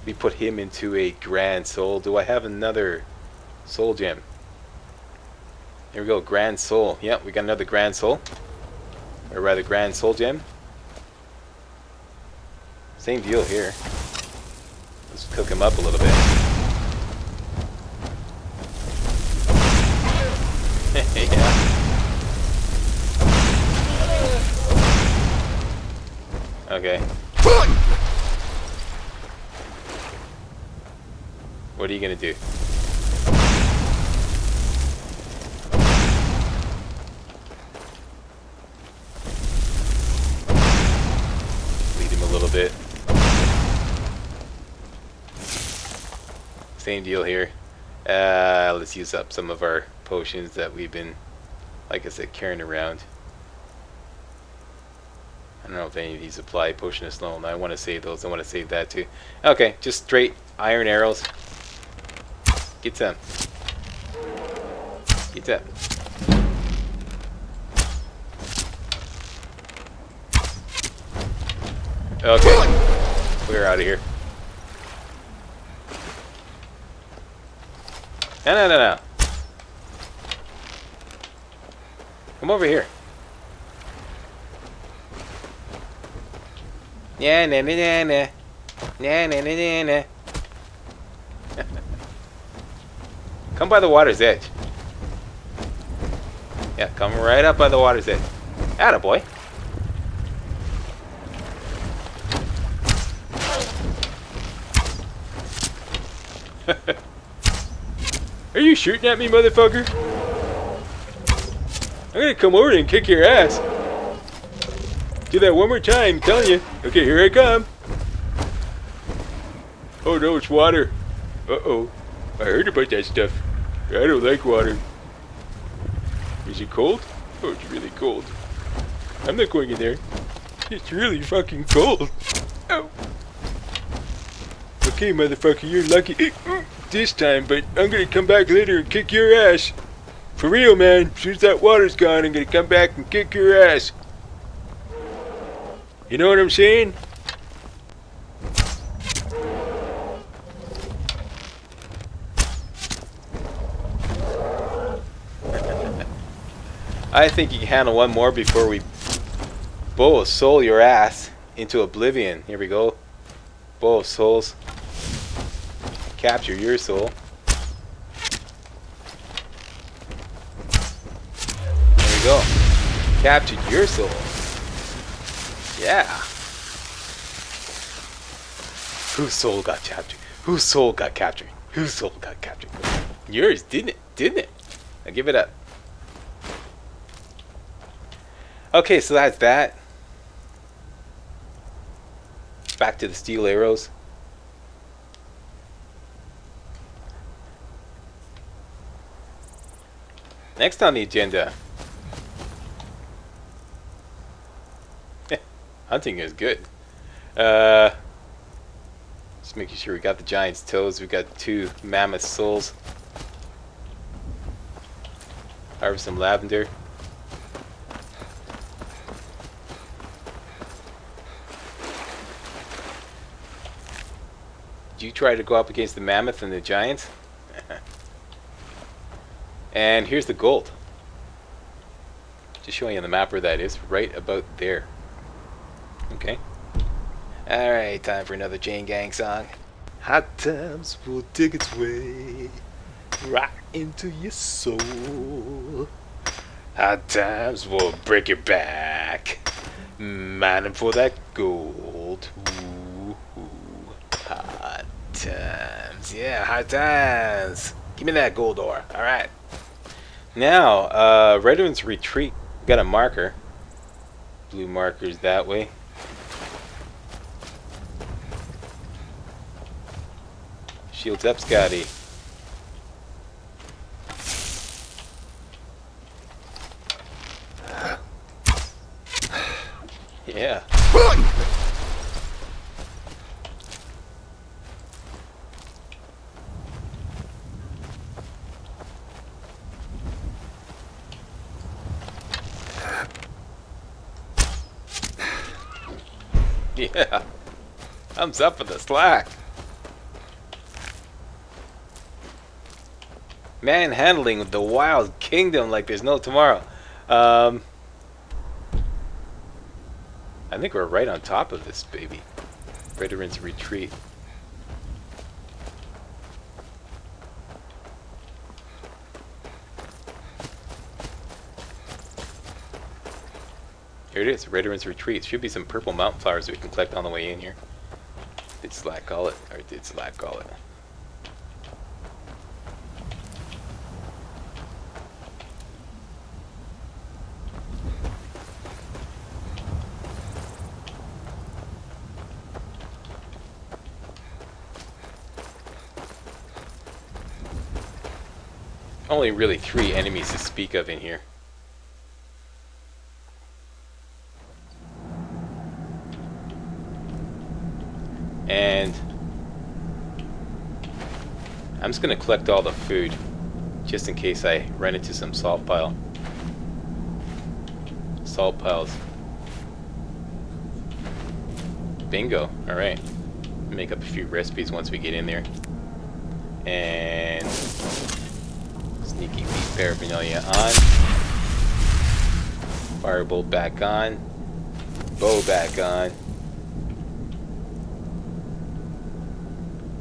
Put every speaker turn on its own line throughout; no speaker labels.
We put him into a grand soul. Do I have another soul gem? Here we go, grand soul. Yep, we got another grand soul. Or rather, grand soul gem. Same deal here. Let's cook him up a little bit. Yeah. Okay. What are you gonna do? Lead him a little bit. Same deal here. Let's use up some of our potions that we've been, like I said, carrying around. I don't know if any of these apply. Potion of Snow. I want to save those. I want to save that too. Okay, just straight iron arrows. Get some. Get some. Okay, we're out of here. No. Come over here. Yeah, nah. Come by the water's edge. Yeah, come right up by the water's edge. Attaboy. Are you shooting at me, motherfucker? I'm gonna come over and kick your ass. Do that one more time, I'm telling you. Okay, here I come. Oh no, it's water. Uh-oh. I heard about that stuff. I don't like water. Is it cold? Oh, it's really cold. I'm not going in there. It's really fucking cold. Oh. Okay, motherfucker, you're lucky this time, but I'm gonna come back later and kick your ass. For real, man. As soon as that water's gone, I'm gonna come back and kick your ass. You know what I'm saying? I think you can handle one more before we bow of soul your ass into oblivion. Here we go. Bow of souls. Capture your soul. There we go. Captured your soul. Yeah. Whose soul got captured? Whose soul got captured? Whose soul got captured? Yours, didn't it? Didn't it? Now give it up. Okay, so that's that. Back to the steel arrows. Next on the agenda. Hunting is good. Just making sure we got the giant's toes. We got 2 mammoth souls. Harvest some lavender. Did you try to go up against the mammoth and the giants? And here's the gold. Just showing you on the map where that is. Right about there. Okay. Alright, time for another Chain Gang song. Hot times will dig its way right into your soul. Hot times will break your back, mining for that gold. Ooh, ooh. Hot times. Yeah, hot times. Give me that gold ore. Alright. Now, Redorans retreat. We got a marker. Blue markers that way. Shields up, Scotty. Yeah. Yeah. Thumbs up for the slack. Manhandling the wild kingdom like there's no tomorrow. I think we're right on top of this baby. Redorans retreat. Here it is, Redorans retreat. Should be some purple mountain flowers we can collect on the way in here. Did Slack call it? Or did Slack call it? Only really 3 enemies to speak of in here. And I'm just going to collect all the food just in case I run into some salt pile. Salt piles. Bingo. Alright. Make up a few recipes once we get in there. And sneaky feet paraphernalia on. Firebolt back on. Bow back on.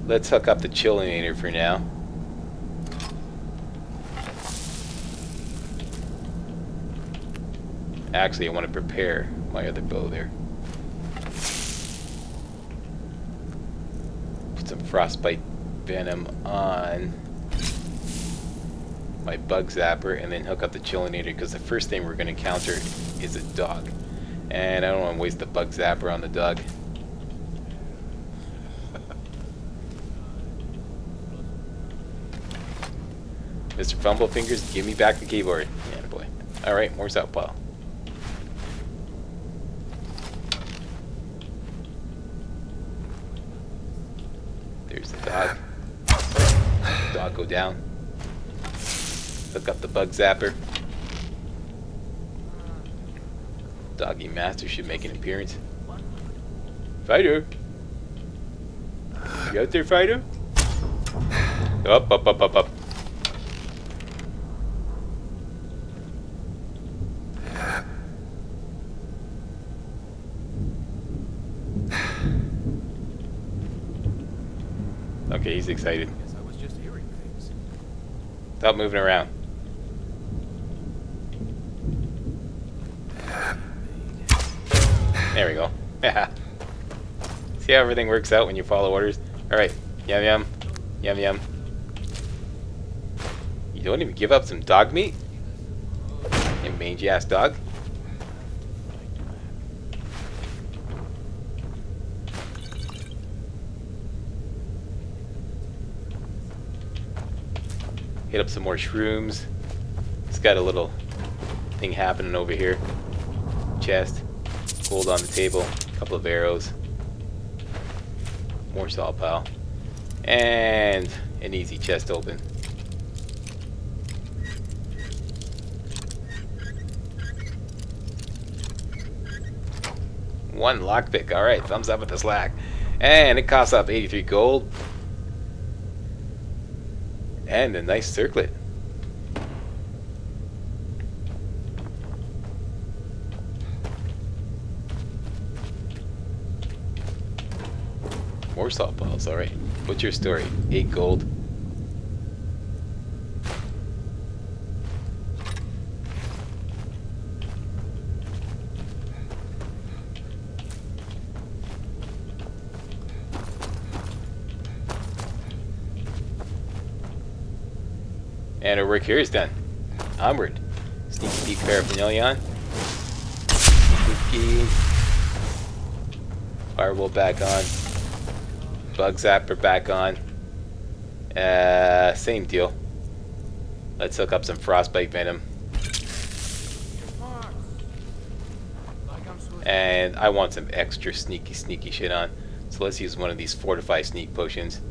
Let's hook up the chillinator for now. Actually, I want to prepare my other bow there. Put some frostbite venom on my bug zapper and then hook up the chillinator, because the first thing we're going to encounter is a dog. And I don't want to waste the bug zapper on the dog. Mr. Fumblefingers, give me back the keyboard. Yeah, boy. Alright, more salt pile. There's the dog. Dog go down. Hook up the bug zapper. Doggy Master should make an appearance. Fighter! You out there, Fighter? Up, up, up, up, up. Okay, he's excited.
Guess I was just hearing things.
Stop moving around. There we go. See how everything works out when you follow orders? Alright, yum yum. Yum yum. You don't even give up some dog meat? You mangy ass dog. Hit up some more shrooms. It's got a little thing happening over here. Chest. Gold on the table. A couple of arrows. More salt pile. And an easy chest open. One lockpick. Alright, thumbs up with the slack. And it costs up 83 gold. And a nice circlet. More salt balls, alright. What's your story? 8 gold. And our work here is done. Onward. Sneaky peek paraphernalia on. Sneaky. Firewall back on. Bug zapper back on. Same deal. Let's hook up some frostbite venom. And I want some extra sneaky shit on. So let's use one of these fortify sneak potions.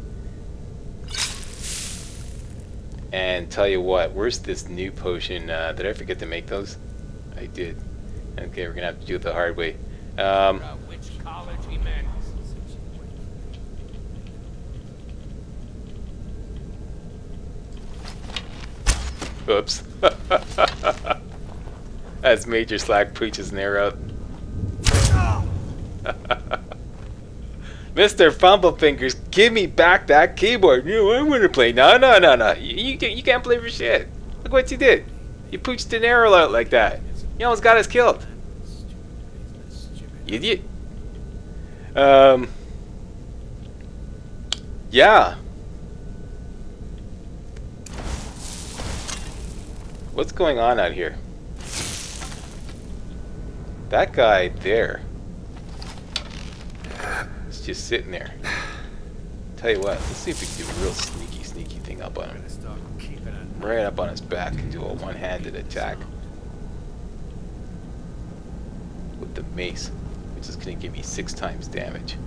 And tell you what, where's this new potion? Did I forget to make those? I did. Okay, we're gonna have to do it the hard way.
Which college he meant.
Oops. As Major Slack preaches an arrow. Mr. Fumblepfingers, give me back that keyboard. You, I want to play. No, no, no, no. You can't play for shit. Look what you did. You pooched an arrow out like that. You almost got us killed. You idiot. Yeah. What's going on out here? That guy there is just sitting there. Tell you what, let's see if we can do a real sneaky thing up on him. Right up on his back and do a one-handed attack with the mace, which is going to give me 6 times damage.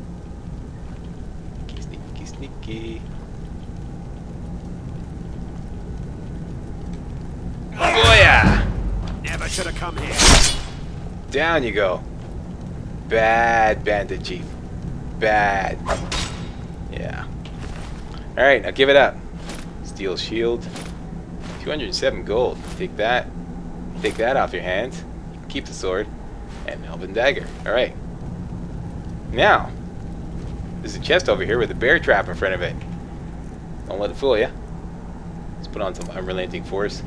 Sneaky. Booyah!
Never should have come here.
Down you go. Bad bandit chief. Bad. Yeah. Alright, now give it up. Steel shield. 207 gold. Take that. Take that off your hands. You can keep the sword. And Elven dagger. Alright. Now, there's a chest over here with a bear trap in front of it. Don't let it fool ya. Let's put on some unrelenting force.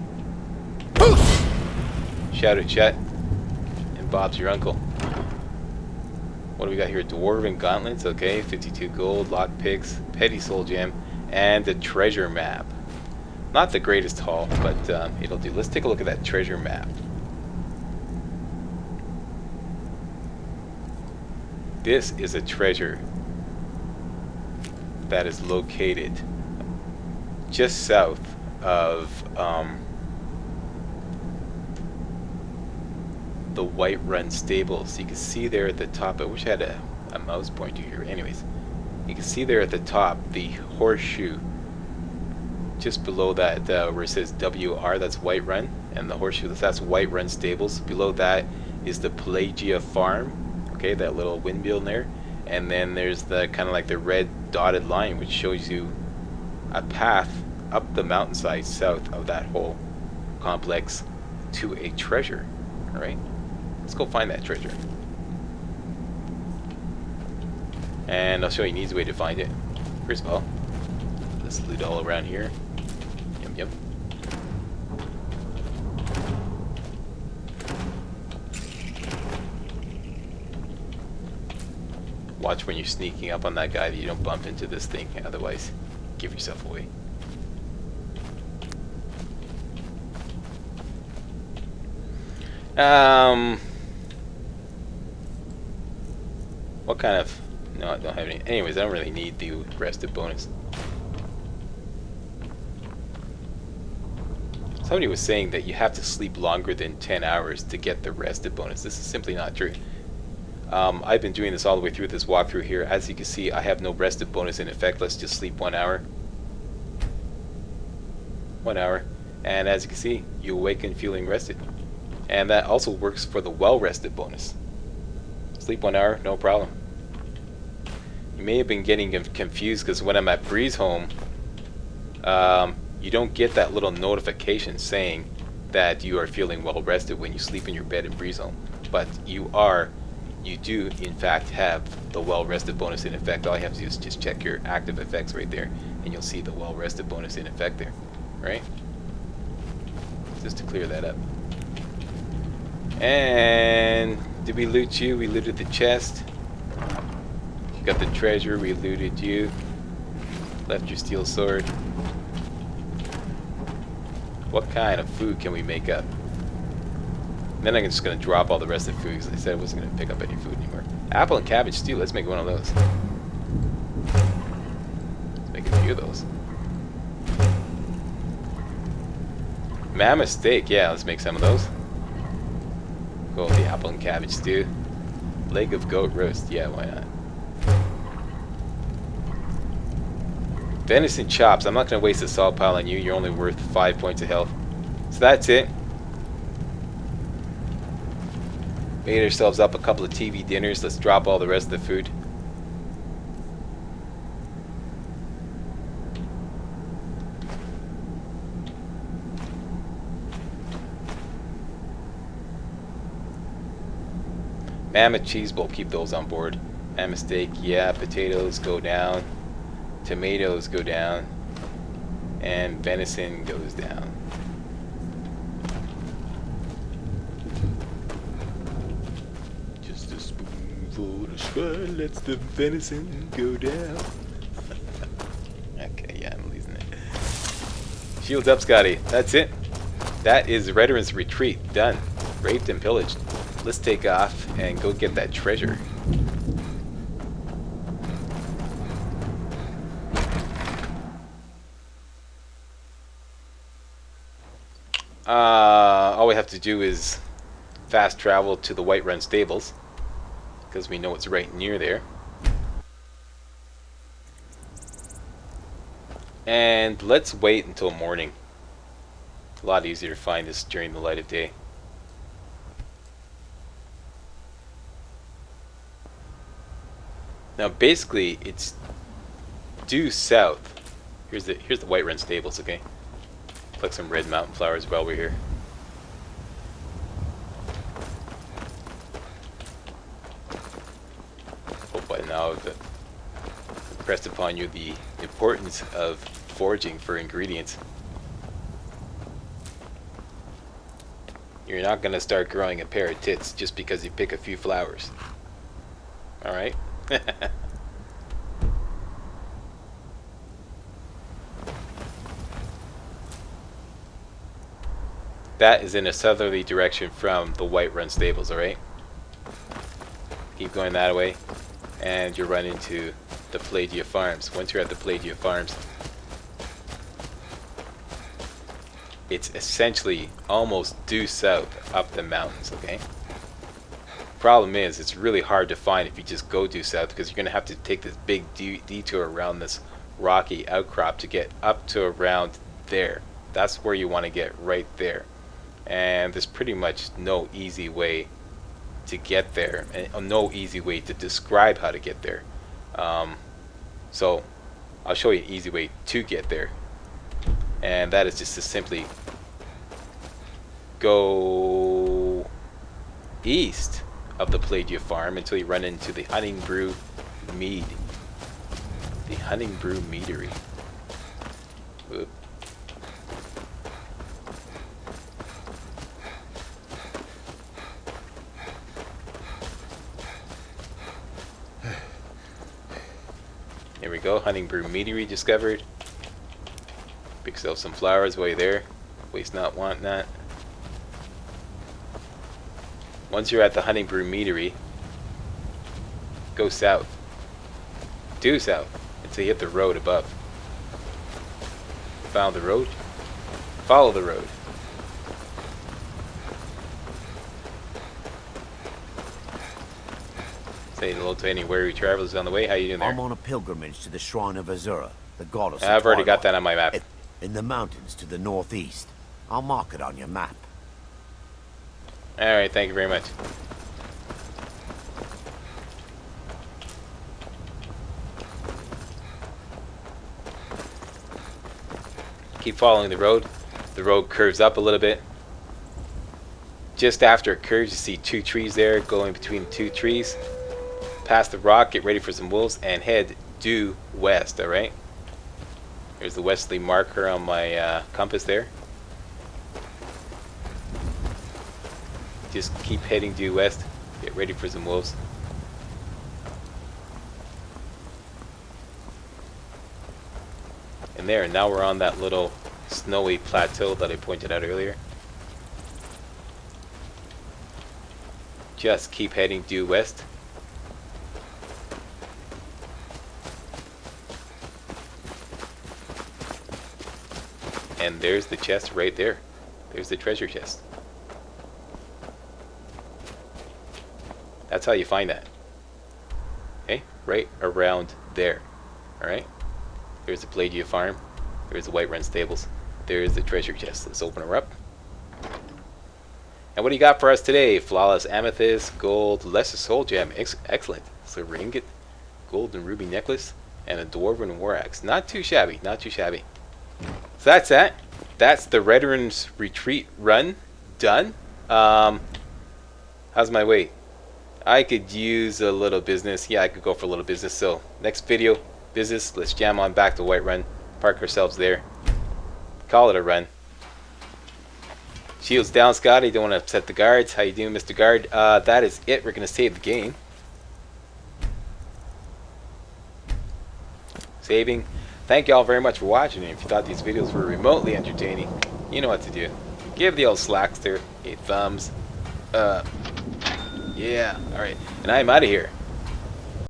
Shout it shut. And Bob's your uncle. What do we got here? Dwarven gauntlets. Okay, 52 gold, lockpicks, petty soul gem, and a treasure map. Not the greatest haul, but it'll do. Let's take a look at that treasure map. This is a treasure that is located just south of the Whiterun Stables. You can see there at the top, I wish I had a mouse pointer here. Anyways, you can see there at the top the horseshoe just below that where it says WR, that's Whiterun, and the horseshoe, that's Whiterun Stables. Below that is the Pelagia Farm, okay, that little windmill there, and then there's the kind of like the red dotted line which shows you a path up the mountainside south of that whole complex to a treasure. Alright, let's go find that treasure. And I'll show you an easy way to find it. First of all, let's loot all around here. Yum. Watch when you're sneaking up on that guy that you don't bump into this thing, otherwise give yourself away. What kind of... No, I don't have any. Anyways, I don't really need the rested bonus. Somebody was saying that you have to sleep longer than 10 hours to get the rested bonus. This is simply not true. I've been doing this all the way through this walkthrough here. As you can see, I have no rested bonus in effect. Let's just sleep 1 hour. 1 hour. And as you can see, you awaken feeling rested. And that also works for the well-rested bonus. Sleep 1 hour, no problem. You may have been getting confused because when I'm at Breeze Home, you don't get that little notification saying that you are feeling well rested when you sleep in your bed in Breeze Home. But you do in fact have the well rested bonus in effect. All you have to do is just check your active effects right there and you'll see the well rested bonus in effect there. Right? Just to clear that up. And did we loot you? We looted the chest. You got the treasure, we looted you. Left your steel sword. What kind of food can we make up? And then I'm just going to drop all the rest of the food because I said I wasn't going to pick up any food anymore. Apple and cabbage stew, let's make one of those. Let's make a few of those. Mammoth steak, yeah, let's make some of those. Go with the apple and cabbage stew. Leg of goat roast, yeah, why not? Venison chops, I'm not going to waste a salt pile on you, you're only worth 5 points of health. So that's it. Made ourselves up a couple of TV dinners, let's drop all the rest of the food. Mammoth cheese bowl, keep those on board. Mammoth steak, yeah. Potatoes go down. Tomatoes go down. And venison goes down. Just a spoonful of sugar lets the venison go down. Okay, yeah, I'm losing it. Shields up, Scotty. That's it. That is Redorans retreat. Done. Raped and pillaged. Let's take off and go get that treasure. All we have to do is fast travel to the Whiterun Stables, because we know it's right near there. And let's wait until morning. A lot easier to find this during the light of day. Now basically it's due south. Here's the Whiterun Stables, okay? Pluck some red mountain flowers while we're here. Hope by now I've impressed upon you the importance of foraging for ingredients. You're not going to start growing a pair of tits just because you pick a few flowers. Alright? That is in a southerly direction from the Whiterun Stables, alright? Keep going that way, and you'll run into the Pelagia Farms. Once you're at the Pelagia Farms, it's essentially almost due south up the mountains, okay? Problem is, it's really hard to find if you just go due south, because you're going to have to take this big detour around this rocky outcrop to get up to around there. That's where you want to get, right there. And there's pretty much no easy way to get there, and no easy way to describe how to get there. So I'll show you an easy way to get there, and that is just to simply go east of the Pelagia Farm until you run into the Hunting Brew Mead. The Hunting Brew Meadery. Oop. Here we go, Hunting Brew Meadery discovered. Pick yourself some flowers while you're there. Waste not, want not. Once you're at the Hunting Brew Meadery, go south. Due south until you hit the road above. Found the road? Follow the road. Say hello to any weary travelers on the way. How you doing there?
I'm on a pilgrimage to the shrine of Azura, the goddess of
I've already got
twilight.
that on my map.
In the mountains to the northeast. I'll mark it on your map.
Alright, thank you very much. Keep following the road. The road curves up a little bit. Just after it curves, you see two trees there. Go in between two trees. Past the rock, get ready for some wolves, and head due west, alright? There's the westerly marker on my compass there. Just keep heading due west. Get ready for some wolves. And there, now we're on that little snowy plateau that I pointed out earlier. Just keep heading due west. And there's the chest right there. There's the treasure chest. That's how you find that. Okay, right around there. Alright? There's the Pelagia Farm. There's the Whiterun Stables. There's the treasure chest. Let's open her up. And what do you got for us today? Flawless amethyst, gold, lesser soul gem. Excellent. Silver ingot, gold and ruby necklace, and a dwarven war axe. Not too shabby. Not too shabby. So that's that. That's the Redorans retreat run done. How's my weight? I could use a little business. Yeah, I could go for a little business. So next video, business. Let's jam on back to Whiterun. Park ourselves there. Call it a run. Shields down, Scotty. Don't want to upset the guards. How you doing, Mr. Guard? That is it. We're going to save the game. Saving. Thank you all very much for watching. And if you thought these videos were remotely entertaining, you know what to do. Give the old Slackster a thumbs up. Yeah. Alright. And I'm out of here.